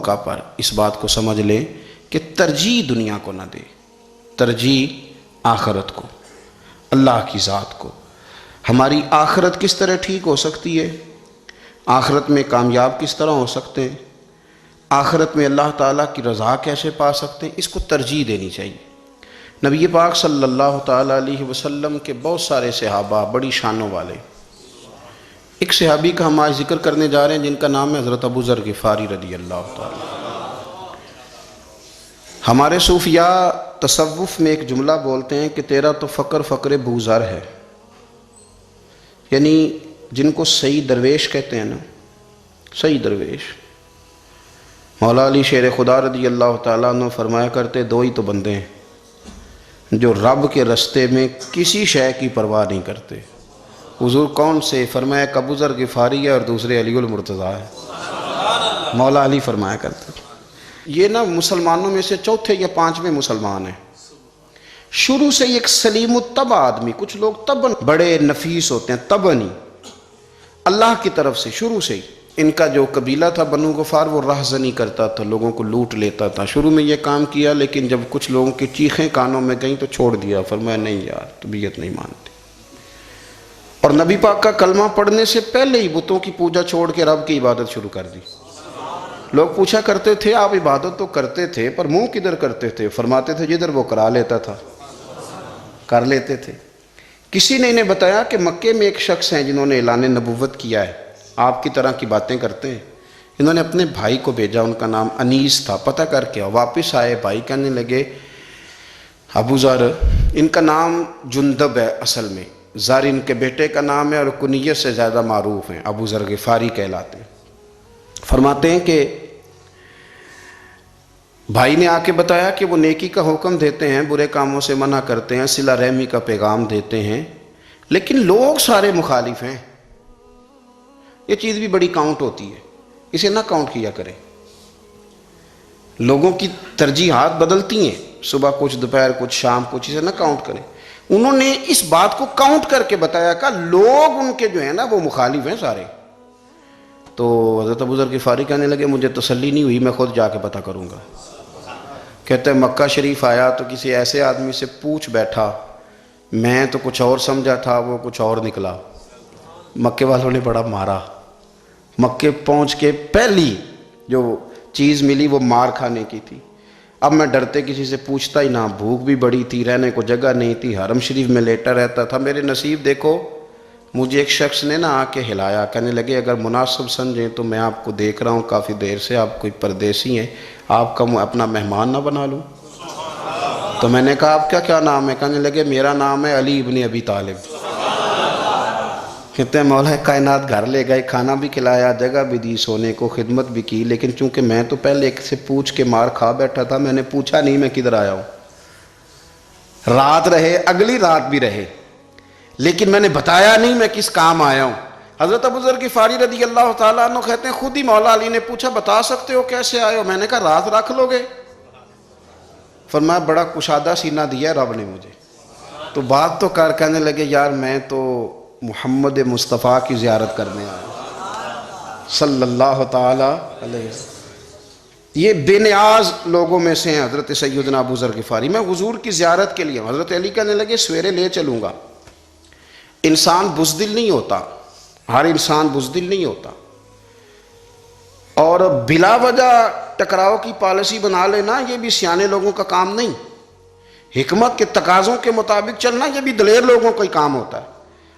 موقع پر اس بات کو سمجھ لیں کہ ترجیح دنیا کو نہ دے، ترجیح آخرت کو، اللہ کی ذات کو۔ ہماری آخرت کس طرح ٹھیک ہو سکتی ہے، آخرت میں کامیاب کس طرح ہو سکتے ہیں، آخرت میں اللہ تعالیٰ کی رضا کیسے پا سکتے ہیں، اس کو ترجیح دینی چاہیے۔ نبی پاک صلی اللہ تعالیٰ علیہ وسلم کے بہت سارے صحابہ بڑی شانوں والے، ایک صحابی کا ہم آج ذکر کرنے جا رہے ہیں جن کا نام ہے حضرت ابو ذر غفاری رضی اللہ تعالیٰ۔ ہمارے صوفیاء تصوف میں ایک جملہ بولتے ہیں کہ تیرا تو فقر فقر بو ذر ہے، یعنی جن کو صحیح درویش کہتے ہیں نا، صحیح درویش۔ مولا علی شیر خدا رضی اللہ تعالیٰ عنہ فرمایا کرتے دو ہی تو بندے ہیں جو رب کے رستے میں کسی شے کی پرواہ نہیں کرتے۔ حضور کون سے؟ فرمایا ایک ابو ذر غفاری ہے اور دوسرے علی المرتضیٰ ہے۔ مولا علی فرمایا کرتے یہ نا مسلمانوں میں سے چوتھے یا پانچویں مسلمان ہیں۔ شروع سے ایک سلیم الطبع آدمی، کچھ لوگ طبعاً بڑے نفیس ہوتے ہیں، طبعاً ہی اللہ کی طرف سے شروع سے ہی۔ ان کا جو قبیلہ تھا بنو غفار وہ راہزنی کرتا تھا، لوگوں کو لوٹ لیتا تھا۔ شروع میں یہ کام کیا لیکن جب کچھ لوگوں کی چیخیں کانوں میں گئیں تو چھوڑ دیا، فرمایا نہیں یار طبیعت نہیں مانتی۔ اور نبی پاک کا کلمہ پڑھنے سے پہلے ہی بتوں کی پوجا چھوڑ کے رب کی عبادت شروع کر دی۔ لوگ پوچھا کرتے تھے آپ عبادت تو کرتے تھے پر منہ کدھر کرتے تھے؟ فرماتے تھے جدھر وہ کرا لیتا تھا کر لیتے تھے۔ کسی نے انہیں بتایا کہ مکے میں ایک شخص ہیں جنہوں نے اعلان نبوت کیا ہے، آپ کی طرح کی باتیں کرتے ہیں۔ انہوں نے اپنے بھائی کو بھیجا، ان کا نام انیس تھا، پتہ کر کے واپس آئے۔ بھائی کہنے لگے ابو ذر، ان کا نام جندب ہے، اصل میں ذر ان کے بیٹے کا نام ہے اور کنیت سے زیادہ معروف ہیں، ابو ذر غفاری کہلاتے ہیں۔ فرماتے ہیں کہ بھائی نے آ کے بتایا کہ وہ نیکی کا حکم دیتے ہیں، برے کاموں سے منع کرتے ہیں، صلہ رحمی کا پیغام دیتے ہیں، لیکن لوگ سارے مخالف ہیں۔ یہ چیز بھی بڑی کاؤنٹ ہوتی ہے، اسے نہ کاؤنٹ کیا کریں۔ لوگوں کی ترجیحات بدلتی ہیں، صبح کچھ دوپہر کچھ شام کچھ، اسے نہ کاؤنٹ کریں۔ انہوں نے اس بات کو کاؤنٹ کر کے بتایا کہ لوگ ان کے جو ہیں نا وہ مخالف ہیں سارے۔ تو حضرت ابو ذر غفاری کہنے لگے مجھے تسلی نہیں ہوئی، میں خود جا کے پتہ کروں گا۔ کہتے ہیں مکہ شریف آیا تو کسی ایسے آدمی سے پوچھ بیٹھا، میں تو کچھ اور سمجھا تھا وہ کچھ اور نکلا۔ مکے والوں نے بڑا مارا، مکے پہنچ کے پہلی جو چیز ملی وہ مار کھانے کی تھی۔ اب میں ڈرتے کسی سے پوچھتا ہی نہ، بھوک بھی بڑی تھی، رہنے کو جگہ نہیں تھی، حرم شریف میں لیٹا رہتا تھا۔ میرے نصیب دیکھو، مجھے ایک شخص نے نہ آ کے ہلایا، کہنے لگے اگر مناسب سمجھیں تو میں آپ کو دیکھ رہا ہوں کافی دیر سے، آپ کوئی پردیسی ہیں، آپ کا اپنا مہمان نہ بنا لوں؟ تو میں نے کہا آپ کا کیا نام ہے؟ کہنے لگے میرا نام ہے علی ابن ابی طالب۔ کہتے ہیں مولا کائنات گھر لے گئے، کھانا بھی کھلایا، جگہ بھی دی سونے کو، خدمت بھی کی، لیکن چونکہ میں تو پہلے ایک سے پوچھ کے مار کھا بیٹھا تھا، میں نے پوچھا نہیں میں کدھر آیا ہوں۔ رات رہے، اگلی رات بھی رہے، لیکن میں نے بتایا نہیں میں کس کام آیا ہوں۔ حضرت ابو ذر غفاری رضی اللہ تعالیٰ عنہ کہتے ہیں خود ہی مولا علی نے پوچھا بتا سکتے ہو کیسے آئے ہو؟ میں نے کہا رات رکھ لو گے؟ فرمایا بڑا کشادہ سینہ دیا رب نے مجھے۔ تو بات تو کہنے لگے یار میں تو محمد مصطفیٰ کی زیارت کرنے آیا صلی اللہ تعالی علیہ وسلم۔ یہ بے نیاز لوگوں میں سے ہیں حضرت سیدنا ابو ذر غفاری۔ میں حضور کی زیارت کے لیے ہوں۔ حضرت علی کہنے لگے سویرے لے چلوں گا۔ انسان بزدل نہیں ہوتا، ہر انسان بزدل نہیں ہوتا، اور بلا وجہ ٹکراؤ کی پالیسی بنا لینا یہ بھی سیانے لوگوں کا کام نہیں۔ حکمت کے تقاضوں کے مطابق چلنا یہ بھی دلیر لوگوں کا ہی کام ہوتا ہے۔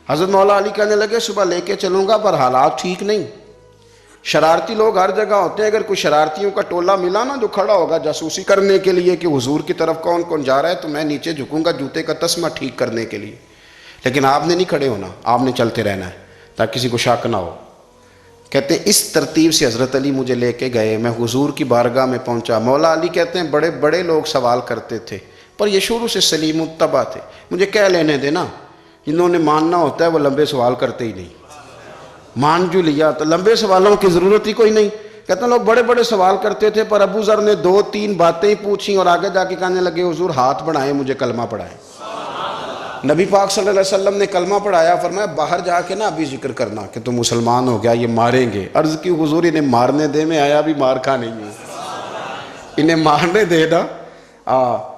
حضرت مولا علی کہنے لگے صبح لے کے چلوں گا پر حالات ٹھیک نہیں، شرارتی لوگ ہر جگہ ہوتے ہیں، اگر کوئی شرارتیوں کا ٹولہ ملا نا جو کھڑا ہوگا جاسوسی کرنے کے لیے کہ حضور کی طرف کون کون جا رہا ہے تو میں نیچے جھکوں گا جوتے کا تسمہ ٹھیک کرنے کے لیے، لیکن آپ نے نہیں کھڑے ہونا، آپ نے چلتے رہنا ہے تاکہ کسی کو شک نہ ہو۔ کہتے ہیں اس ترتیب سے حضرت علی مجھے لے کے گئے، میں حضور کی بارگاہ میں پہنچا۔ مولا علی کہتے ہیں بڑے بڑے لوگ سوال کرتے تھے پر یہ شروع سے سلیم الطبع تھے، مجھے کہہ لینے دینا، جنہوں نے ماننا ہوتا ہے وہ لمبے سوال کرتے ہی نہیں، مان جو لیا تو لمبے سوالوں کی ضرورت ہی کوئی نہیں۔ کہتے ہیں لوگ بڑے بڑے سوال کرتے تھے پر ابو ذر نے 2-3 باتیں پوچھیں اور آگے جا کے کہنے لگے حضور ہاتھ بڑھائیں مجھے کلمہ پڑھائیں۔ نبی پاک صلی اللہ علیہ وسلم نے کلمہ پڑھایا، فرمایا باہر جا کے نا ابھی ذکر کرنا کہ تم مسلمان ہو گیا، یہ ماریں گے۔ عرض کی حضور انہیں مارنے دے، میں آیا بھی مار کھا نہیں ہوں۔ انہیں مارنے دے نا.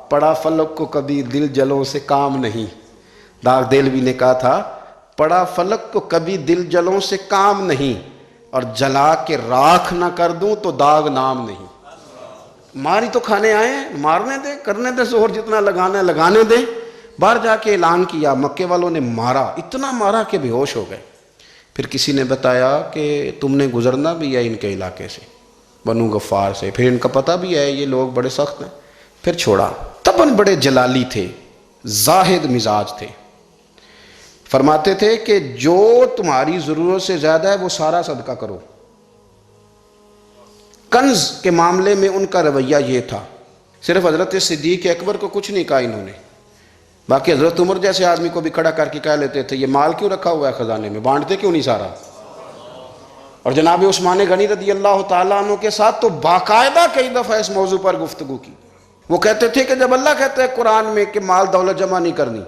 پڑا فلک کو کبھی دل جلوں سے کام نہیں. داغ دہلوی نے کہا تھا پڑا فلک کو کبھی دل جلوں سے کام نہیں، اور جلا کے راکھ نہ کر دوں تو داغ نام نہیں. ماری تو کھانے آئے ہیں، مارنے دے، کرنے دے زہر جتنا لگانا ہے لگانے دے. باہر جا کے اعلان کیا، مکے والوں نے مارا، اتنا مارا کہ بے ہوش ہو گئے. پھر کسی نے بتایا کہ تم نے گزرنا بھی ہے ان کے علاقے سے، بنو غفار سے، پھر ان کا پتہ بھی ہے یہ لوگ بڑے سخت ہیں. پھر چھوڑا. تبن بڑے جلالی تھے، زاہد مزاج تھے. فرماتے تھے کہ جو تمہاری ضرورت سے زیادہ ہے وہ سارا صدقہ کرو. کنز کے معاملے میں ان کا رویہ یہ تھا. صرف حضرت صدیق اکبر کو کچھ نہیں کہا انہوں نے، باقی حضرت عمر جیسے آدمی کو بھی کھڑا کر کے کہہ لیتے تھے یہ مال کیوں رکھا ہوا ہے خزانے میں، بانٹتے کیوں نہیں سارا. اور جناب عثمان غنی رضی اللہ تعالیٰ عنہ کے ساتھ تو باقاعدہ کئی دفعہ اس موضوع پر گفتگو کی. وہ کہتے تھے کہ جب اللہ کہتا ہے قرآن میں کہ مال دولت جمع نہیں کرنی،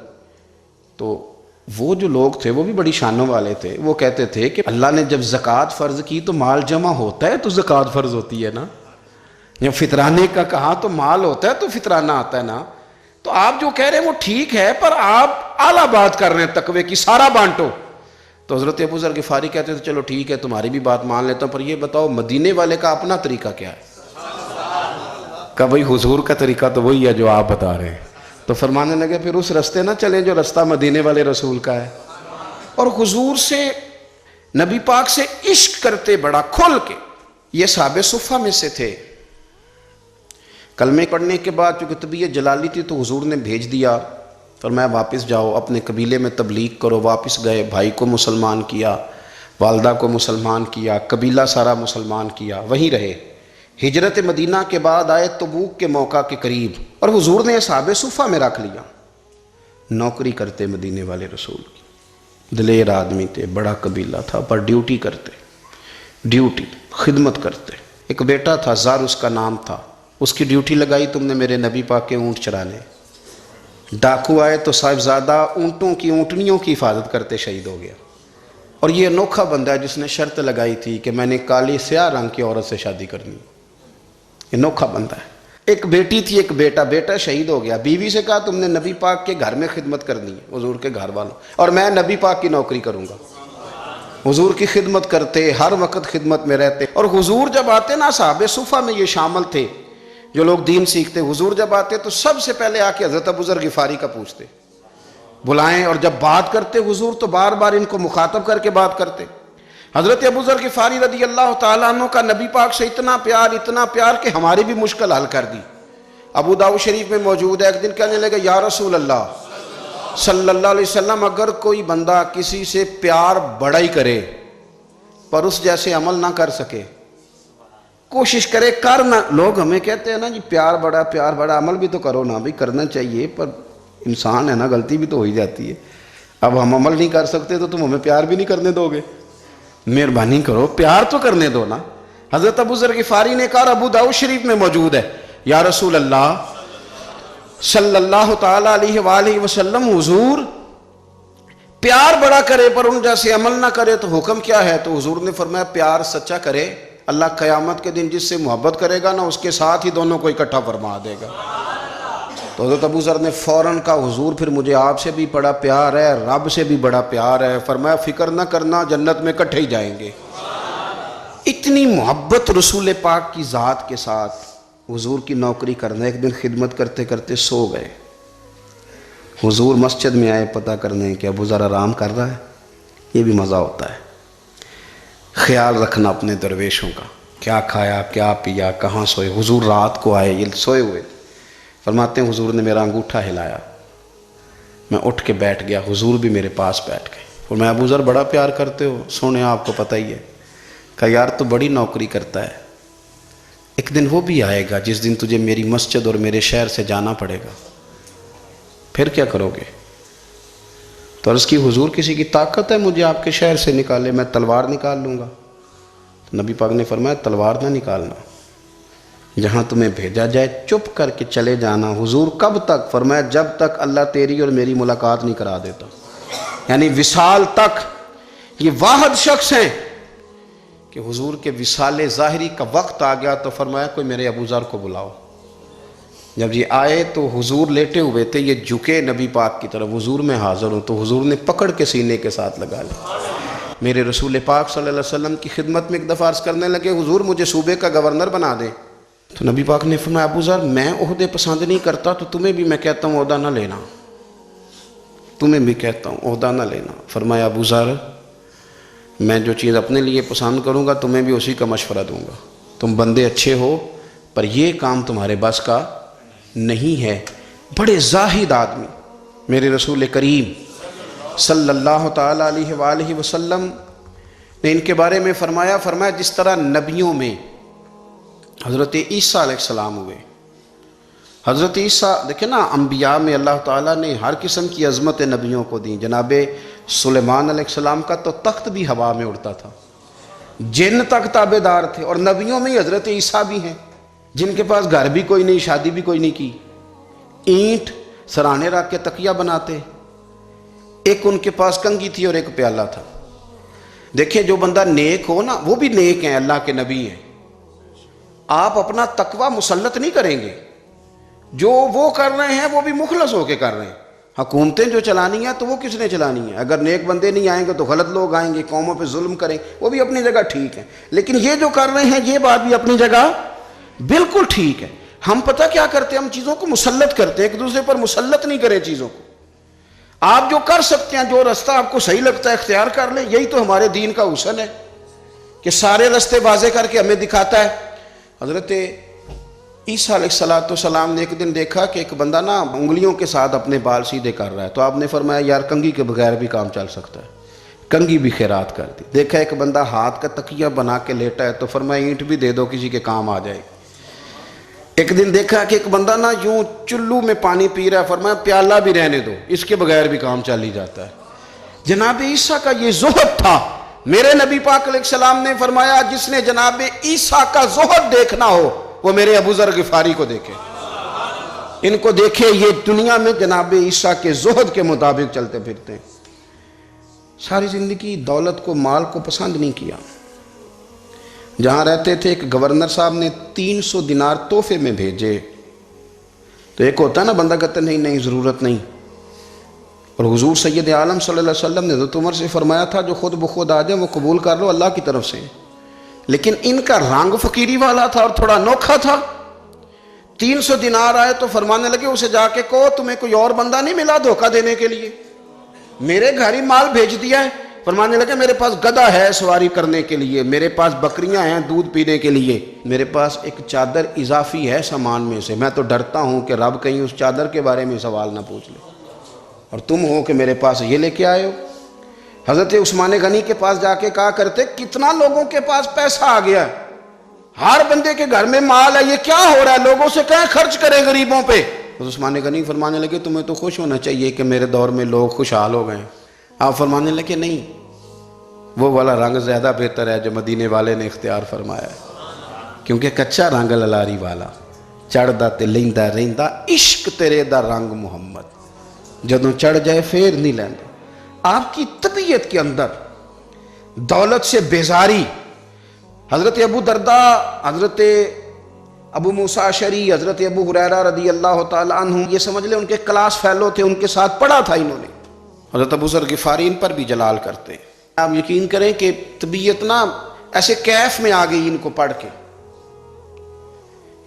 تو وہ جو لوگ تھے وہ بھی بڑی شانوں والے تھے. وہ کہتے تھے کہ اللہ نے جب زکوٰۃ فرض کی تو مال جمع ہوتا ہے تو زکوٰۃ فرض ہوتی ہے نا. جب فطرانے کا کہا تو مال ہوتا ہے تو فطرانہ آتا ہے نا. تو آپ جو کہہ رہے ہیں وہ ٹھیک ہے، پر آپ اعلیٰ بات کر رہے ہیں تقوی کی، سارا بانٹو. تو حضرت ابو ذر غفاری کہتے تھے چلو ٹھیک ہے تمہاری بھی بات مان لیتا ہوں، پر یہ بتاؤ مدینے والے کا اپنا طریقہ کیا ہے؟ کہ بھئی حضور کا طریقہ تو وہی ہے جو آپ بتا رہے ہیں. تو فرمانے لگے پھر اس رستے نہ چلیں جو رستہ مدینے والے رسول کا ہے. اور حضور سے، نبی پاک سے عشق کرتے بڑا کھل کے. یہ صحابہ صفہ میں سے تھے. کلمے پڑھنے کے بعد چونکہ طبیعت جلالی تھی تو حضور نے بھیج دیا، فرمایا واپس جاؤ اپنے قبیلے میں تبلیغ کرو. واپس گئے، بھائی کو مسلمان کیا، والدہ کو مسلمان کیا، قبیلہ سارا مسلمان کیا، وہیں رہے. ہجرت مدینہ کے بعد آئے تبوک کے موقع کے قریب، اور حضور نے صحابہ صفہ میں رکھ لیا. نوکری کرتے مدینے والے رسول کی، دلیر آدمی تھے، بڑا قبیلہ تھا، پر ڈیوٹی کرتے، ڈیوٹی خدمت کرتے. ایک بیٹا تھا زار اس کا نام تھا، اس کی ڈیوٹی لگائی تم نے میرے نبی پاک کے اونٹ چرانے. ڈاکو آئے تو صاحبزادہ اونٹوں کی، اونٹنیوں کی حفاظت کرتے شہید ہو گیا. اور یہ انوکھا بندہ ہے جس نے شرط لگائی تھی کہ میں نے کالی سیاہ رنگ کی عورت سے شادی کرنی. انوکھا بندہ ہے. ایک بیٹی تھی ایک بیٹا، بیٹا شہید ہو گیا. بیوی سے کہا تم نے نبی پاک کے گھر میں خدمت کرنی ہے، حضور کے گھر والوں، اور میں نبی پاک کی نوکری کروں گا. حضور کی خدمت کرتے، ہر وقت خدمت میں رہتے. اور حضور جب آتے نا، صحابہ صفہ میں یہ شامل تھے جو لوگ دین سیکھتے، حضور جب آتے تو سب سے پہلے آ کے حضرت ابو ذر غفاری کا پوچھتے، بلائیں. اور جب بات کرتے حضور تو بار بار ان کو مخاطب کر کے بات کرتے. حضرت ابو ذر غفاری رضی اللہ تعالیٰ عنہ کا نبی پاک سے اتنا پیار کہ ہماری بھی مشکل حل کر دی. ابو داؤد شریف میں موجود ہے، ایک دن کہنے لگے یا رسول اللہ صلی اللہ علیہ وسلم، اگر کوئی بندہ کسی سے پیار بڑا ہی کرے پر اس جیسے عمل نہ کر سکے، کوشش کرے کرنا. لوگ ہمیں کہتے ہیں نا جی پیار بڑا، عمل بھی تو کرو نا. بھی کرنا چاہیے، پر انسان ہے نا، غلطی بھی تو ہو ہی جاتی ہے. اب ہم عمل نہیں کر سکتے تو تم ہمیں پیار بھی نہیں کرنے دو گے؟ مہربانی کرو پیار تو کرنے دو نا. حضرت ابو ذر غفاری نے کہا، ابو داؤد شریف میں موجود ہے، یا رسول اللہ صلی اللہ تعالیٰ علیہ وآلہ وسلم، حضور پیار بڑا کرے پر ان جیسے عمل نہ کرے تو حکم کیا ہے؟ تو حضور نے فرمایا پیار سچا کرے، اللہ قیامت کے دن جس سے محبت کرے گا نا اس کے ساتھ ہی دونوں کو اکٹھا فرما دے گا. تو حضرت ابو ذر نے فوراً کہا، حضور پھر مجھے آپ سے بھی بڑا پیار ہے، رب سے بھی بڑا پیار ہے. فرمایا فکر نہ کرنا، جنت میں اکٹھے ہی جائیں گے. اتنی محبت رسول پاک کی ذات کے ساتھ. حضور کی نوکری کرنا. ایک دن خدمت کرتے کرتے سو گئے. حضور مسجد میں آئے پتہ کرنے کہ ابو ذر آرام کر رہا ہے. یہ بھی مزہ ہوتا ہے، خیال رکھنا اپنے درویشوں کا، کیا کھایا کیا پیا، کہاں سوئے. حضور رات کو آئے، یہ سوئے ہوئے. فرماتے ہیں حضور نے میرا انگوٹھا ہلایا، میں اٹھ کے بیٹھ گیا، حضور بھی میرے پاس بیٹھ گئے. اور میں ابو ذر بڑا پیار کرتے ہو؟ سونے آپ کو پتہ ہی ہے. کہا یار تو بڑی نوکری کرتا ہے، ایک دن وہ بھی آئے گا جس دن تجھے میری مسجد اور میرے شہر سے جانا پڑے گا، پھر کیا کرو گے؟ تو عرض کی حضور کسی کی طاقت ہے مجھے آپ کے شہر سے نکالے؟ میں تلوار نکال لوں گا. نبی پاک نے فرمایا تلوار نہ نکالنا، جہاں تمہیں بھیجا جائے چپ کر کے چلے جانا. حضور کب تک؟ فرمایا جب تک اللہ تیری اور میری ملاقات نہیں کرا دیتا، یعنی وصال تک. یہ واحد شخص ہیں کہ حضور کے وصال ظاہری کا وقت آ گیا تو فرمایا کوئی میرے ابو ذر کو بلاؤ۔ جب یہ آئے تو حضور لیٹے ہوئے تھے، یہ جھکے نبی پاک کی طرف، حضور میں حاضر ہوں، تو حضور نے پکڑ کے سینے کے ساتھ لگا لیا۔ میرے رسول پاک صلی اللہ علیہ وسلم کی خدمت میں ایک دفعہ عرض کرنے لگے حضور مجھے صوبے کا گورنر بنا دیں، تو نبی پاک نے فرمایا ابو ذر میں عہدے پسند نہیں کرتا، تو تمہیں بھی میں کہتا ہوں عہدہ نہ لینا، تمہیں بھی کہتا ہوں عہدہ نہ لینا۔ فرمایا ابو ذر میں جو چیز اپنے لیے پسند کروں گا تمہیں بھی اسی کا مشورہ دوں گا، تم بندے اچھے ہو پر یہ کام تمہارے بس کا نہیں ہے۔ بڑے زاہد آدمی میرے رسول کریم صلی اللہ تعالیٰ علیہ وآلہ وسلم نے ان کے بارے میں فرمایا جس طرح نبیوں میں حضرت عیسیٰ علیہ السلام ہوئے، حضرت عیسیٰ دیکھیں نا، انبیاء میں اللہ تعالیٰ نے ہر قسم کی عظمت نبیوں کو دی۔ جناب سلیمان علیہ السلام کا تو تخت بھی ہوا میں اڑتا تھا، جن تک تابع دار تھے، اور نبیوں میں حضرت عیسیٰ بھی ہیں جن کے پاس گھر بھی کوئی نہیں، شادی بھی کوئی نہیں کی، اینٹ سرانے رکھ کے تکیہ بناتے، ایک ان کے پاس کنگھی تھی اور ایک پیالہ تھا۔ دیکھیں جو بندہ نیک ہو نا وہ بھی نیک ہیں، اللہ کے نبی ہیں، آپ اپنا تقوی مسلط نہیں کریں گے، جو وہ کر رہے ہیں وہ بھی مخلص ہو کے کر رہے ہیں۔ حکومتیں جو چلانی ہیں تو وہ کس نے چلانی ہیں؟ اگر نیک بندے نہیں آئیں گے تو غلط لوگ آئیں گے، قوموں پہ ظلم کریں، وہ بھی اپنی جگہ ٹھیک ہے، لیکن یہ جو کر رہے ہیں یہ بات بھی اپنی جگہ بالکل ٹھیک ہے۔ ہم پتہ کیا کرتے ہیں، ہم چیزوں کو مسلط کرتے ہیں، ایک دوسرے پر مسلط نہیں کریں چیزوں کو۔ آپ جو کر سکتے ہیں، جو رستہ آپ کو صحیح لگتا ہے اختیار کر لیں، یہی تو ہمارے دین کا حسن ہے کہ سارے رستے واضح کر کے ہمیں دکھاتا ہے۔ حضرت عیسیٰ علیہ السلام نے ایک دن دیکھا کہ ایک بندہ نا انگلیوں کے ساتھ اپنے بال سیدھے کر رہا ہے، تو آپ نے فرمایا یار کنگھی کے بغیر بھی کام چل سکتا ہے، کنگھی بھی خیرات کر دی۔ دیکھا ایک بندہ ہاتھ کا تکیہ بنا کے لیٹا ہے، تو فرمایا اینٹ بھی دے دو کسی کے کام آ جائے۔ ایک دن دیکھا کہ ایک بندہ نا یوں چلو میں پانی پی رہا ہے، فرمایا پیالہ بھی رہنے دو، اس کے بغیر بھی کام چل ہی جاتا ہے۔ جناب عیسیٰ کا یہ زہد تھا۔ میرے نبی پاک علیہ السلام نے فرمایا جس نے جناب عیسیٰ کا زہد دیکھنا ہو وہ میرے ابو ذر غفاری کو دیکھے، ان کو دیکھے، یہ دنیا میں جناب عیسیٰ کے زہد کے مطابق چلتے پھرتے ہیں۔ ساری زندگی دولت کو، مال کو پسند نہیں کیا۔ جہاں رہتے تھے ایک گورنر صاحب نے 300 دینار تحفے میں بھیجے، تو ایک ہوتا ہے نا بندہ کہتا نہیں نہیں ضرورت نہیں، اور حضور سید عالم صلی اللہ علیہ وسلم نے حضرت عمر سے فرمایا تھا جو خود بخود آ جائے وہ قبول کر لو اللہ کی طرف سے، لیکن ان کا رنگ فقیری والا تھا اور تھوڑا انوکھا تھا۔ 300 دینار آئے تو فرمانے لگے اسے جا کے کہو تمہیں کوئی اور بندہ نہیں ملا دھوکہ دینے کے لیے، میرے گھر ہی مال بھیج دیا ہے۔ فرمانے لگے میرے پاس گدھا ہے سواری کرنے کے لیے، میرے پاس بکریاں ہیں دودھ پینے کے لیے، میرے پاس ایک چادر اضافی ہے سامان میں سے، میں تو ڈرتا ہوں کہ رب کہیں اس چادر کے بارے میں سوال نہ پوچھ لے، اور تم ہو کہ میرے پاس یہ لے کے آئے ہو۔ حضرت عثمان غنی کے پاس جا کے کہا کرتے کتنا لوگوں کے پاس پیسہ آ گیا، ہر بندے کے گھر میں مال ہے، یہ کیا ہو رہا ہے، لوگوں سے کہیں خرچ کریں غریبوں پہ۔ عثمان غنی فرمانے لگے تمہیں تو خوش ہونا چاہیے کہ میرے دور میں لوگ خوشحال ہو گئے ہیں۔ آپ فرمانے لگے نہیں، وہ والا رنگ زیادہ بہتر ہے جو مدینے والے نے اختیار فرمایا ہے، کیونکہ کچا رنگ للاری والا چڑھدا تے لیندا رہندا عشق تیرے دا رنگ محمد، جدوں چڑھ جائے پھر نہیں لیندا۔ آپ کی طبیعت کے اندر دولت سے بیزاری، حضرت ابو درداء، حضرت ابو موسیٰ اشعری، حضرت ابو ہریرہ رضی اللہ تعالیٰ عنہ، یہ سمجھ لیں ان کے کلاس فیلو تھے، ان کے ساتھ پڑھا تھا انہوں نے۔ حضرت ابو ذر غفاری ان پر بھی جلال کرتے ہیں۔ آپ یقین کریں کہ طبیعت نا ایسے کیف میں آ گئی ان کو پڑھ کے،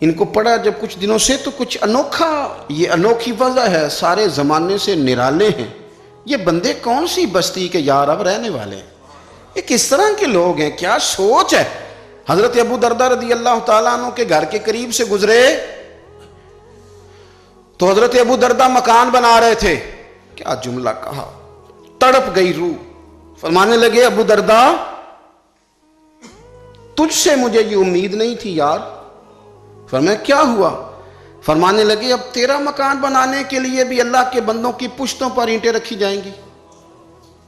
ان کو پڑھا جب کچھ دنوں سے تو کچھ انوکھا، یہ انوکھی وضع ہے، سارے زمانے سے نرالے ہیں، یہ بندے کون سی بستی کے یار اب رہنے والے ہیں، یہ کس طرح کے لوگ ہیں، کیا سوچ ہے۔ حضرت ابو درداء رضی اللہ تعالیٰ عنہ کے گھر کے قریب سے گزرے تو حضرت ابو درداء مکان بنا رہے تھے، کیا جملہ کہا، تڑپ گئی روح۔ فرمانے لگے ابو درداء تجھ سے مجھے یہ امید نہیں تھی یار۔ فرمایا کیا ہوا؟ فرمانے لگے اب تیرا مکان بنانے کے لیے بھی اللہ کے بندوں کی پشتوں پر اینٹیں رکھی جائیں گی،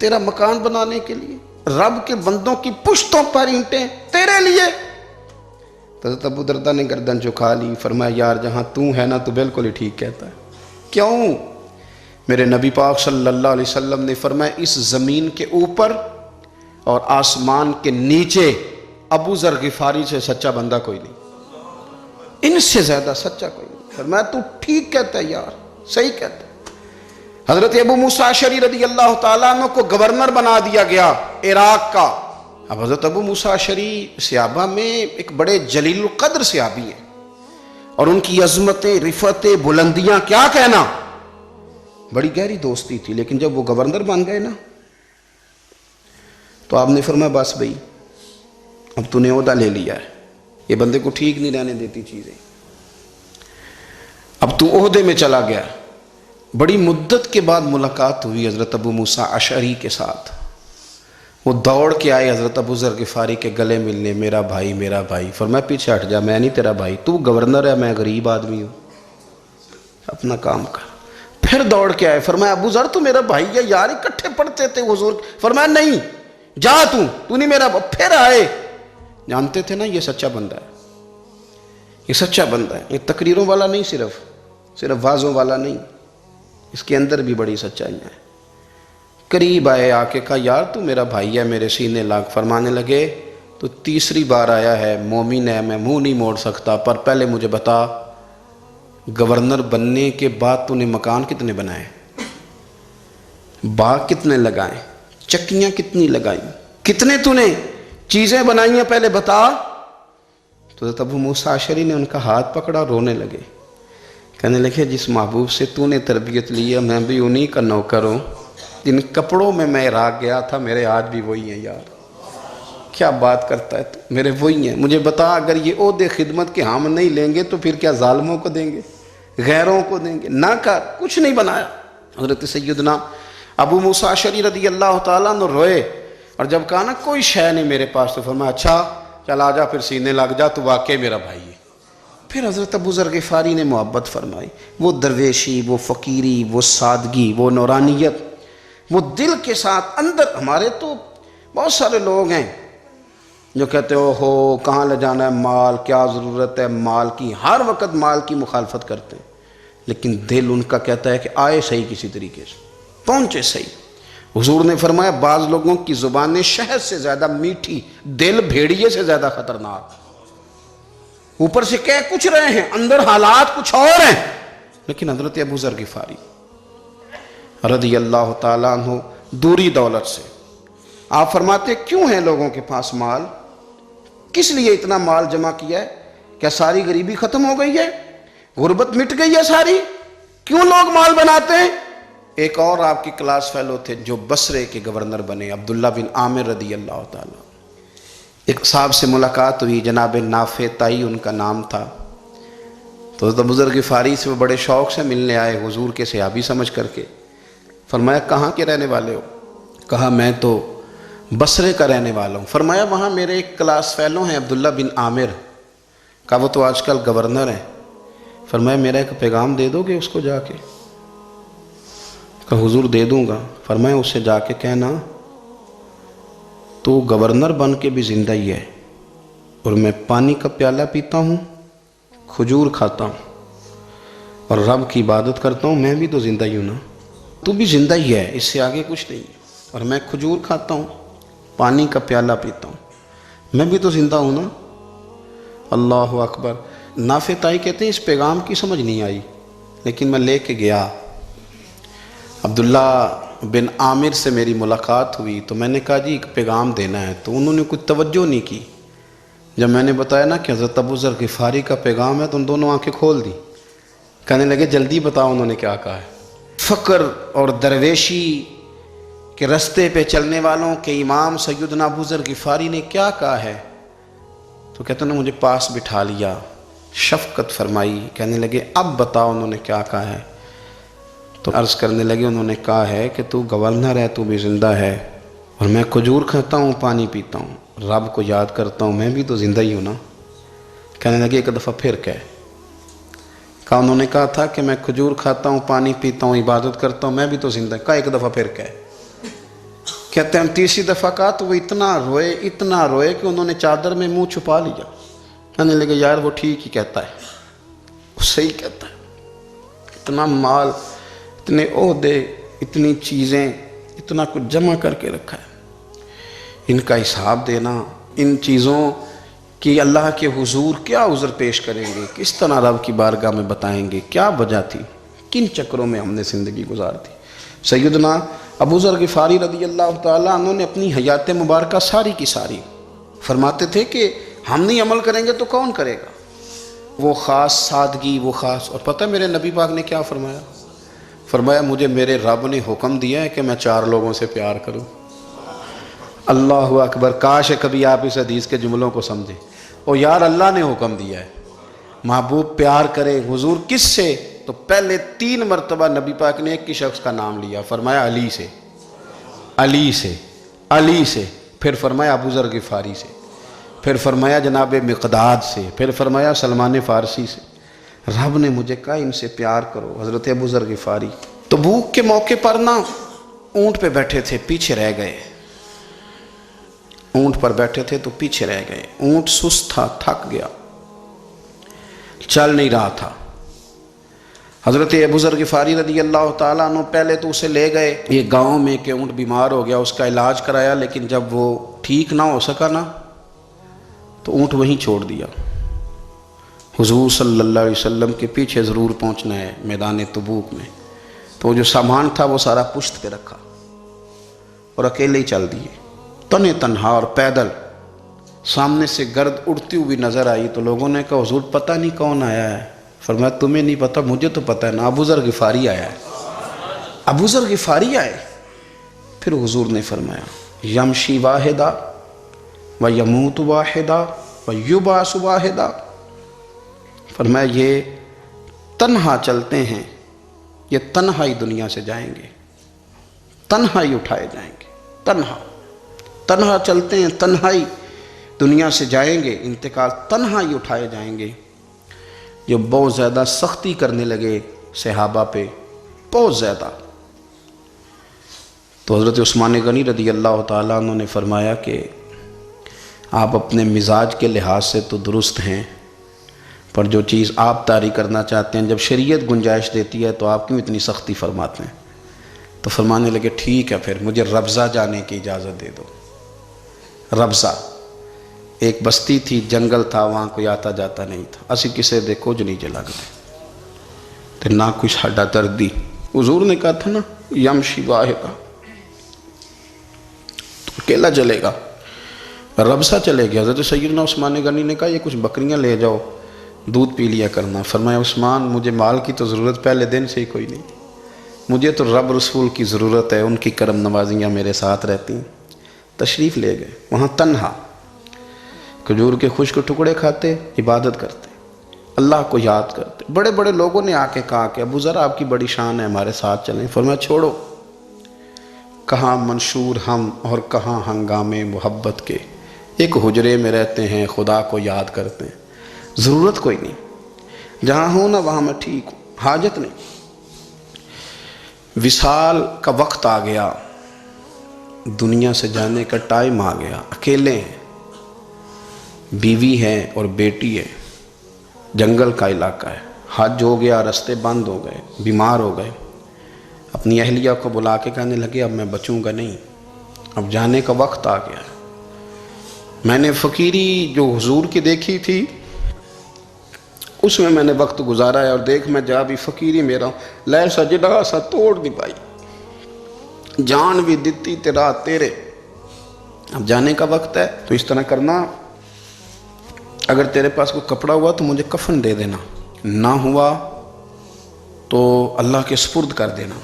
تیرا مکان بنانے کے لیے رب کے بندوں کی پشتوں پر اینٹیں تیرے لیے۔ حضرت ابو درداء نے گردن جھکا لی، فرمایا یار جہاں تو ہے نا تو بالکل ہی ٹھیک کہتا ہے۔ کیوں؟ میرے نبی پاک صلی اللہ علیہ وسلم نے فرمایا اس زمین کے اوپر اور آسمان کے نیچے ابو ذر غفاری سے سچا بندہ کوئی نہیں، ان سے زیادہ سچا کوئی نہیں۔ فرمایا تو ٹھیک کہتا ہے یار، صحیح کہتا ہے۔ حضرت ابو موسیٰ اشعری رضی اللہ تعالیٰ عنہ کو گورنر بنا دیا گیا عراق کا۔ اب حضرت ابو موسیٰ اشعری صحابہ میں ایک بڑے جلیل القدر صحابی ہیں، اور ان کی عظمتیں، رفتیں، بلندیاں کیا کہنا، بڑی گہری دوستی تھی۔ لیکن جب وہ گورنر بن گئے نا تو آپ نے فرمایا بس بھئی اب تو نے عہدہ لے لیا ہے، یہ بندے کو ٹھیک نہیں رہنے دیتی چیزیں، اب تو عہدے میں چلا گیا۔ بڑی مدت کے بعد ملاقات ہوئی حضرت ابو موسیٰ اشعری کے ساتھ، وہ دوڑ کے آئے حضرت ابو ذر غفاری کے گلے ملنے، میرا بھائی میرا بھائی۔ فرمایا پیچھے ہٹ جا، میں نہیں تیرا بھائی، تو گورنر ہے، میں غریب آدمی ہوں، اپنا کام کر۔ پھر دوڑ کے آئے، فرمایا ابو ذر تو میرا بھائی ہے یار، اکٹھے پڑھتے تھے حضور۔ فرمایا نہیں، جا تو نہیں میرا۔ پھر آئے، جانتے تھے نا یہ سچا بندہ ہے، یہ سچا بندہ ہے، یہ تقریروں والا نہیں، صرف وعظوں والا نہیں، اس کے اندر بھی بڑی سچائیاں ہیں۔ قریب آئے، آ کے کہا یار تو میرا بھائی ہے، میرے سینے لاگ۔ فرمانے لگے تو تیسری بار آیا ہے، مومن ہے، میں منہ نہیں موڑ سکتا، پر پہلے مجھے بتا گورنر بننے کے بعد تو نے مکان کتنے بنائے، باغ کتنے لگائے، چکیاں کتنی لگائی، کتنے تو نے چیزیں بنائی ہیں، پہلے بتا۔ تو حضرت ابو موسیٰ اشعری نے ان کا ہاتھ پکڑا، رونے لگے، کہنے لگے جس محبوب سے تو نے تربیت لی ہے میں بھی انہی کا نوکر ہوں، جن کپڑوں میں عراق گیا تھا میرے آج بھی وہی ہیں یار۔ کیا بات کرتا ہے تو، میرے وہی ہیں۔ مجھے بتا اگر یہ عہدے خدمت کے ہم نہیں لیں گے تو پھر کیا ظالموں کو دیں گے، غیروں کو دیں گے؟ نہ کر، کچھ نہیں بنایا۔ حضرت سیدنا ابو موسیٰ اشعری رضی اللہ تعالیٰ عنہ روئے، اور جب کہا نا کوئی شے نہیں میرے پاس، تو فرمایا اچھا چل آ جا، پھر سینے لگ جا، تو واقعی میرا بھائی ہے۔ پھر حضرت ابو ذر غفاری نے محبت فرمائی، وہ درویشی، وہ فقیری، وہ سادگی، وہ نورانیت، وہ دل کے ساتھ اندر۔ ہمارے تو بہت سارے لوگ ہیں جو کہتے ہو کہاں لے جانا ہے مال، کیا ضرورت ہے مال کی، ہر وقت مال کی مخالفت کرتے ہیں، لیکن دل ان کا کہتا ہے کہ آئے صحیح، کسی طریقے سے پہنچے صحیح۔ حضور نے فرمایا بعض لوگوں کی زبانیں شہد سے زیادہ میٹھی، دل بھیڑیے سے زیادہ خطرناک۔ اوپر سے کہہ کچھ رہے ہیں، اندر حالات کچھ اور ہیں۔ لیکن حضرت ابو ذر غفاری رضی اللہ تعالیٰ عنہ دوری دولت سے، آپ فرماتے کیوں ہیں لوگوں کے پاس مال، کس لیے اتنا مال جمع کیا ہے؟ کیا ساری غریبی ختم ہو گئی ہے، غربت مٹ گئی ہے ساری؟ کیوں لوگ مال بناتے ہیں؟ ایک اور آپ کی کلاس فیلو تھے جو بصرے کے گورنر بنے، عبداللہ بن عامر رضی اللہ تعالیٰ۔ ایک صاحب سے ملاقات ہوئی، جناب نافع تائی ان کا نام تھا، تو حضرت ابو ذر غفاری سے وہ بڑے شوق سے ملنے آئے، حضور کے صحابی سمجھ کر کے۔ فرمایا کہاں کے رہنے والے ہو؟ کہا میں تو بصرے کا رہنے والا ہوں۔ فرمایا وہاں میرے ایک کلاس فیلو ہیں عبداللہ بن عامر، کہا وہ تو آج کل گورنر ہیں۔ فرمایا میرا ایک پیغام دے دو گے اس کو جا کے؟ کہا حضور دے دوں گا۔ فرمایا اس سے جا کے کہنا تو گورنر بن کے بھی زندہ ہی ہے، اور میں پانی کا پیالہ پیتا ہوں، کھجور کھاتا ہوں اور رب کی عبادت کرتا ہوں، میں بھی تو زندہ ہی ہوں نا، تو بھی زندہ ہی ہے، اس سے آگے کچھ نہیں ہے، اور میں کھجور کھاتا ہوں، پانی کا پیالہ پیتا ہوں، میں بھی تو زندہ ہوں نا۔ اللہ اکبر۔ نافع تائی کہتے ہیں اس پیغام کی سمجھ نہیں آئی، لیکن میں لے کے گیا۔ عبداللہ بن عامر سے میری ملاقات ہوئی تو میں نے کہا جی ایک پیغام دینا ہے، تو انہوں نے کچھ توجہ نہیں کی۔ جب میں نے بتایا نا کہ حضرت ابو ذر غفاری کا پیغام ہے تو ان دونوں آنکھیں کھول دی، کہنے لگے جلدی بتاؤ انہوں نے کیا کہا ہے۔ فقر اور درویشی کے رستے پہ چلنے والوں کے امام سیدنا ابو ذر غفاری نے کیا کہا ہے؟ تو کہتے ہیں مجھے پاس بٹھا لیا، شفقت فرمائی، کہنے لگے اب بتاؤ انہوں نے کیا کہا ہے؟ تو عرض کرنے لگے انہوں نے کہا ہے کہ تو گورنر ہے، تو بھی زندہ ہے، اور میں کھجور کھاتا ہوں، پانی پیتا ہوں، رب کو یاد کرتا ہوں، میں بھی تو زندہ ہی ہوں نا۔ کہنے لگے ایک دفعہ پھر کہا انہوں نے کہا تھا کہ میں کھجور کھاتا ہوں، پانی پیتا ہوں، عبادت کرتا ہوں، میں بھی تو زندہ۔ کہا ایک دفعہ پھر کہتے ہیں تیسری دفعہ کہا تو وہ اتنا روئے کہ انہوں نے چادر میں منہ چھپا لیا۔ کہنے لگے یار وہ ٹھیک ہی کہتا ہے، وہ صحیح کہتا ہے، اتنا مال، اتنے عہدے، اتنی چیزیں، اتنا کچھ جمع کر کے رکھا ہے، ان کا حساب دینا ان چیزوں کی اللہ کے حضور کیا عذر پیش کریں گے، کس طرح رب کی بارگاہ میں بتائیں گے کیا وجہ تھی، کن چکروں میں ہم نے زندگی گزار دی۔ سیدنا ابو ذر غفاری رضی اللہ تعالیٰ عنہ نے اپنی حیات مبارکہ ساری کی ساری فرماتے تھے کہ ہم نہیں عمل کریں گے تو کون کرے گا، وہ خاص سادگی، وہ خاص۔ اور پتہ میرے نبی پاک نے کیا فرمایا؟ فرمایا مجھے میرے رب نے حکم دیا ہے کہ میں 4 لوگوں سے پیار کروں۔ اللہ اکبر، کاش کبھی آپ اس حدیث کے جملوں کو سمجھیں۔ اور یار اللہ نے حکم دیا ہے محبوب پیار کرے، حضور کس سے؟ تو پہلے 3 مرتبہ نبی پاک نے ایک ہی شخص کا نام لیا، فرمایا علی سے، علی سے، علی سے، پھر فرمایا ابو ذر غفاری سے، پھر فرمایا جناب مقداد سے، پھر فرمایا سلمان فارسی سے۔ رب نے مجھے کہا ان سے پیار کرو۔ حضرت ابو ذر غفاری تبوک کے موقع پر نا اونٹ پہ بیٹھے تھے، پیچھے رہ گئے، اونٹ پر بیٹھے تھے تو پیچھے رہ گئے، اونٹ سست تھا، تھک گیا، چل نہیں رہا تھا۔ حضرت ابو ذر غفاری رضی اللہ تعالیٰ عنہ پہلے تو اسے لے گئے یہ گاؤں میں کہ اونٹ بیمار ہو گیا، اس کا علاج کرایا، لیکن جب وہ ٹھیک نہ ہو سکا نا تو اونٹ وہیں چھوڑ دیا۔ حضور صلی اللہ علیہ وسلم کے پیچھے ضرور پہنچنا ہے میدان تبوک میں، تو جو سامان تھا وہ سارا پشت پہ رکھا اور اکیلے ہی چل دیے، تنے تنہا اور پیدل۔ سامنے سے گرد اڑتی ہوئی نظر آئی تو لوگوں نے کہا حضور پتہ نہیں کون آیا ہے۔ فرمایا تمہیں نہیں پتہ، مجھے تو پتہ ہے نا، ابو ذر غفاری آیا ہے، ابو ذر غفاری آئے۔ پھر حضور نے فرمایا یمشی واحدہ و یموت واحدہ و یبعث واحدہ، فرمایا یہ تنہا چلتے ہیں، یہ تنہا ہی دنیا سے جائیں گے، تنہا ہی اٹھائے جائیں گے، تنہا تنہا چلتے ہیں، تنہا ہی دنیا سے جائیں گے، انتقال تنہا ہی اٹھائے جائیں گے۔ جو بہت زیادہ سختی کرنے لگے صحابہ پہ، بہت زیادہ، تو حضرت عثمان غنی رضی اللہ تعالیٰ عنہ نے فرمایا کہ آپ اپنے مزاج کے لحاظ سے تو درست ہیں، پر جو چیز آپ طاری کرنا چاہتے ہیں جب شریعت گنجائش دیتی ہے تو آپ کیوں اتنی سختی فرماتے ہیں؟ تو فرمانے لگے ٹھیک ہے پھر مجھے ربضہ جانے کی اجازت دے دو۔ ربضہ ایک بستی تھی، جنگل تھا، وہاں کوئی آتا جاتا نہیں تھا، اسی کسے دے کچھ نہیں چلا گئے تو نہ کوئی ساڈا دردی۔ حضور نے کہا تھا نا یمشی واحدہ، تو اکیلا چلے گا، ربضہ چلے گیا۔ حضرت سیدنا عثمان غنی نے کہا یہ کچھ بکریاں لے جاؤ، دودھ پی لیا کرنا۔ فرمایا عثمان مجھے مال کی تو ضرورت پہلے دن سے ہی کوئی نہیں، مجھے تو رب رسول کی ضرورت ہے، ان کی کرم نوازیاں میرے ساتھ رہتی ہیں۔ تشریف لے گئے، وہاں تنہا کھجور کے خشک ٹکڑے کھاتے، عبادت کرتے، اللہ کو یاد کرتے۔ بڑے بڑے لوگوں نے آ کے کہا کہ ابو ذر آپ کی بڑی شان ہے، ہمارے ساتھ چلیں۔ فرمایا چھوڑو، کہاں منشور ہم اور کہاں ہنگامے محبت کے، ایک حجرے میں رہتے ہیں، خدا کو یاد کرتے ہیں، ضرورت کوئی نہیں، جہاں ہوں نا وہاں میں ٹھیک ہوں، حاجت نہیں۔ وصال کا وقت آ گیا، دنیا سے جانے کا ٹائم آ گیا، اکیلے ہیں، بیوی ہے اور بیٹی ہے، جنگل کا علاقہ ہے، حج ہو گیا، رستے بند ہو گئے، بیمار ہو گئے۔ اپنی اہلیہ کو بلا کے کہنے لگے اب میں بچوں گا نہیں، اب جانے کا وقت آ گیا ہے۔ میں نے فقیری جو حضور کی دیکھی تھی اس میں نے وقت گزارا ہے، اور دیکھ میں جا بھی فقیری میرا لے سجدہ سا توڑ نہیں پائی، جان بھی دیتی تیرا تیرے، اب جانے کا وقت ہے۔ تو اس طرح کرنا، اگر تیرے پاس کوئی کپڑا ہوا تو مجھے کفن دے دینا، نہ ہوا تو اللہ کے سپرد کر دینا۔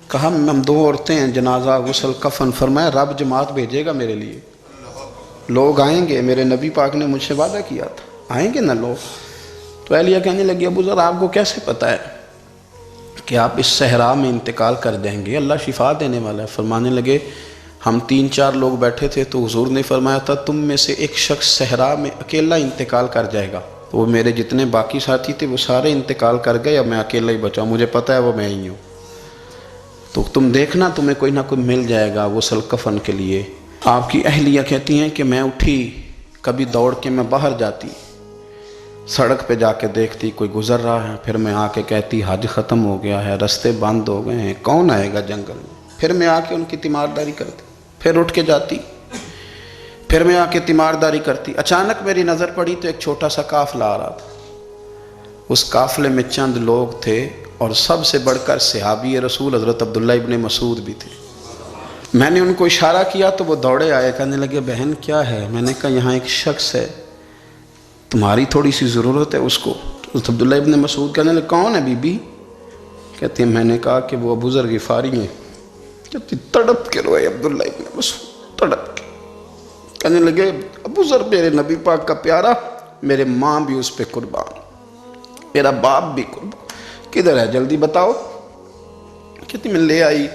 کہا ہم 2 عورتیں ہیں، جنازہ غسل کفن۔ فرمایا رب جماعت بھیجے گا میرے لیے، لوگ آئیں گے، میرے نبی پاک نے مجھ سے وعدہ کیا تھا آئیں گے نا لوگ۔ تو اہلیہ کہنے لگی ابو ذر آپ کو کیسے پتہ ہے کہ آپ اس صحرا میں انتقال کر دیں گے، اللہ شفا دینے والا ہے۔ فرمانے لگے ہم 3-4 لوگ بیٹھے تھے تو حضور نے فرمایا تھا تم میں سے ایک شخص صحرا میں اکیلا انتقال کر جائے گا، تو وہ میرے جتنے باقی ساتھی تھے وہ سارے انتقال کر گئے، اب میں اکیلا ہی بچا، مجھے پتہ ہے وہ میں ہی ہوں، تو تم دیکھنا تمہیں کوئی نہ کوئی مل جائے گا غسل کفن کے لیے۔ آپ کی اہلیہ کہتی ہیں کہ میں اٹھی، کبھی دوڑ کے میں باہر جاتی، سڑک پہ جا کے دیکھتی کوئی گزر رہا ہے، پھر میں آ کے کہتی حج ختم ہو گیا ہے، رستے بند ہو گئے ہیں، کون آئے گا جنگل میں، پھر میں آ کے ان کی تیمارداری کرتی، پھر اٹھ کے جاتی، پھر میں آ کے تیمارداری کرتی. اچانک میری نظر پڑی تو ایک چھوٹا سا قافلہ آ رہا تھا. اس قافلے میں چند لوگ تھے اور سب سے بڑھ کر صحابی رسول حضرت عبداللہ ابن مسعود بھی تھے. میں نے ان کو اشارہ کیا تو وہ دوڑے آئے, کہنے لگے بہن کیا ہے؟ میں نے کہا یہاں ایک شخص ہے, تمہاری تھوڑی سی ضرورت ہے اس کو. تو عبداللہ ابن مسعود کہنے لگے کون ہے بی بی؟ کہتے ہیں میں نے کہا کہ وہ ابو ذر غفاری ہیں. کہتی تڑپ کے روئے عبداللہ ابن مسعود, تڑپ کے. کہنے لگے ابو ذر میرے نبی پاک کا پیارا, میرے ماں بھی اس پہ قربان, میرا باپ بھی قربان, کدھر ہے جلدی بتاؤ. کہتی میں لے آئی.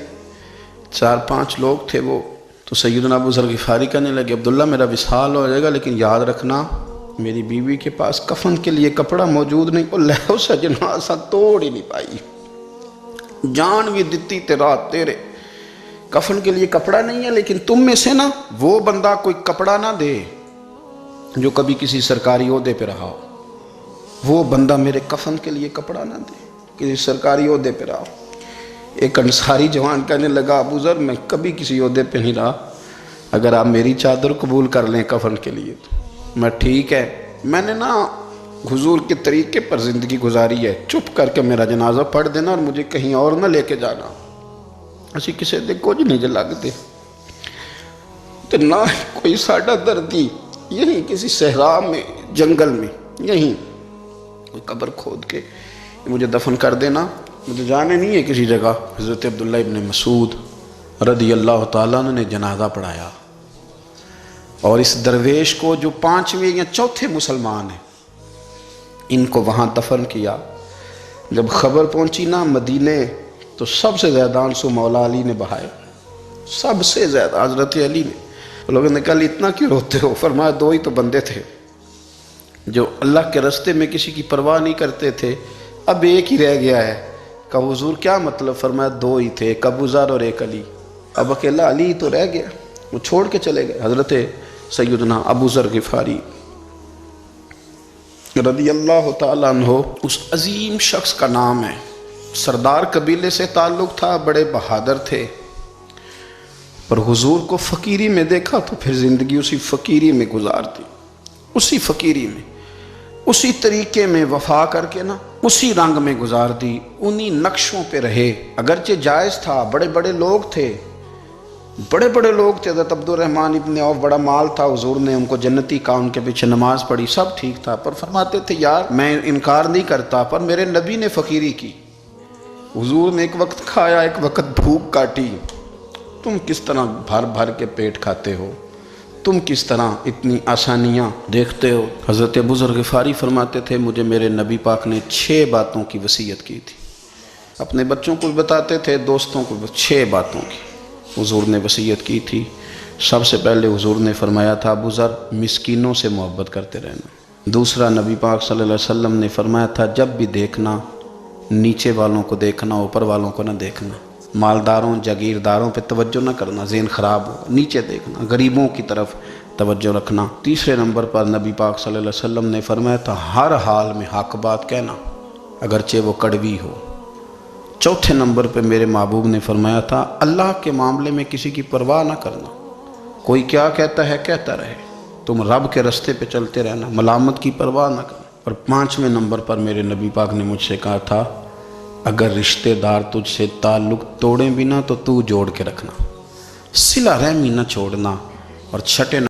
4-5 لوگ تھے وہ. تو سیدنا ابو ذر غفاری کہنے لگے عبداللہ میرا وصال ہو جائے گا لیکن یاد رکھنا میری بیوی کے پاس کفن کے لیے کپڑا موجود نہیں. وہ لہو سجنا سا توڑ ہی نہیں پائی, جان بھی دیتی تے رات تیرے, کفن کے لیے کپڑا نہیں ہے. لیکن تم میں سے نا وہ بندہ کوئی کپڑا نہ دے جو کبھی کسی سرکاری عہدے پہ رہا ہو. وہ بندہ میرے کفن کے لیے کپڑا نہ دے کسی سرکاری عہدے پہ رہا ہو. ایک انصاری جوان کہنے لگا ابو ذر میں کبھی کسی عہدے پہ نہیں رہا, اگر آپ میری چادر قبول کر لیں کفن کے لیے تو میں ٹھیک ہے. میں نے نا حضور کے طریقے پر زندگی گزاری ہے, چپ کر کے میرا جنازہ پڑھ دینا اور مجھے کہیں اور نہ لے کے جانا. اسی کسی دے کچھ نہیں لگتے تو نہ کوئی ساڈا دردی یہیں کسی صحرا میں جنگل میں یہیں کوئی قبر کھود کے مجھے دفن کر دینا, مجھے جانے نہیں ہے کسی جگہ. حضرت عبداللہ ابن مسعود رضی اللہ تعالیٰ عنہ نے جنازہ پڑھایا اور اس درویش کو جو 5ویں یا 4تھے مسلمان ہیں ان کو وہاں دفن کیا. جب خبر پہنچی نا مدینے تو سب سے زیادہ آنسو مولا علی نے بہائے, سب سے زیادہ حضرت علی نے. لوگوں نے کہا اتنا کیوں روتے ہو؟ فرمایا 2 ہی تو بندے تھے جو اللہ کے راستے میں کسی کی پرواہ نہیں کرتے تھے, اب ایک ہی رہ گیا ہے. کہا حضور کیا مطلب؟ فرمایا 2 ہی تھے, ایک ابو ذر اور ایک علی, اب اکیلا علی تو رہ گیا, وہ چھوڑ کے چلے گئے. حضرت سیدنا ابو ذر غفاری رضی اللہ تعالیٰ عنہ اس عظیم شخص کا نام ہے. سردار قبیلے سے تعلق تھا, بڑے بہادر تھے, پر حضور کو فقیری میں دیکھا تو پھر زندگی اسی فقیری میں گزارتی, اسی فقیری میں, اسی طریقے میں وفا کر کے نا اسی رنگ میں گزار دی, انہی نقشوں پہ رہے. اگرچہ جائز تھا, بڑے بڑے لوگ تھے, بڑے بڑے لوگ تھے. حضرت عبد الرحمن ابن عوف بڑا مال تھا, حضور نے ان کو جنتی کہا, ان کے پیچھے نماز پڑھی, سب ٹھیک تھا. پر فرماتے تھے یار میں انکار نہیں کرتا, پر میرے نبی نے فقیری کی, حضور نے ایک وقت کھایا ایک وقت بھوک کاٹی, تم کس طرح بھر بھر کے پیٹ کھاتے ہو, تم کس طرح اتنی آسانیاں دیکھتے ہو. حضرت ابو ذر غفاری فرماتے تھے مجھے میرے نبی پاک نے 6 باتوں کی وصیت کی تھی. اپنے بچوں کو بتاتے تھے, دوستوں کو 6 باتوں کی حضور نے وصیت کی تھی. سب سے پہلے حضور نے فرمایا تھا ابو ذر مسکینوں سے محبت کرتے رہنا. دوسرا نبی پاک صلی اللہ علیہ وسلم نے فرمایا تھا جب بھی دیکھنا نیچے والوں کو دیکھنا, اوپر والوں کو نہ دیکھنا. مالداروں جاگیرداروں پہ توجہ نہ کرنا, ذہن خراب ہو, نیچے دیکھنا, غریبوں کی طرف توجہ رکھنا. تیسرے نمبر پر نبی پاک صلی اللہ علیہ وسلم نے فرمایا تھا ہر حال میں حق بات کہنا اگرچہ وہ کڑوی ہو. چوتھے نمبر پہ میرے محبوب نے فرمایا تھا اللہ کے معاملے میں کسی کی پرواہ نہ کرنا, کوئی کیا کہتا ہے کہتا رہے, تم رب کے رستے پہ چلتے رہنا, ملامت کی پرواہ نہ کرنا. اور 5ویں نمبر پر میرے نبی پاک نے مجھ سے کہا تھا اگر رشتہ دار تجھ سے تعلق توڑیں بھی نہ تو جوڑ کے رکھنا, صلہ رحمی نہ چھوڑنا. اور 6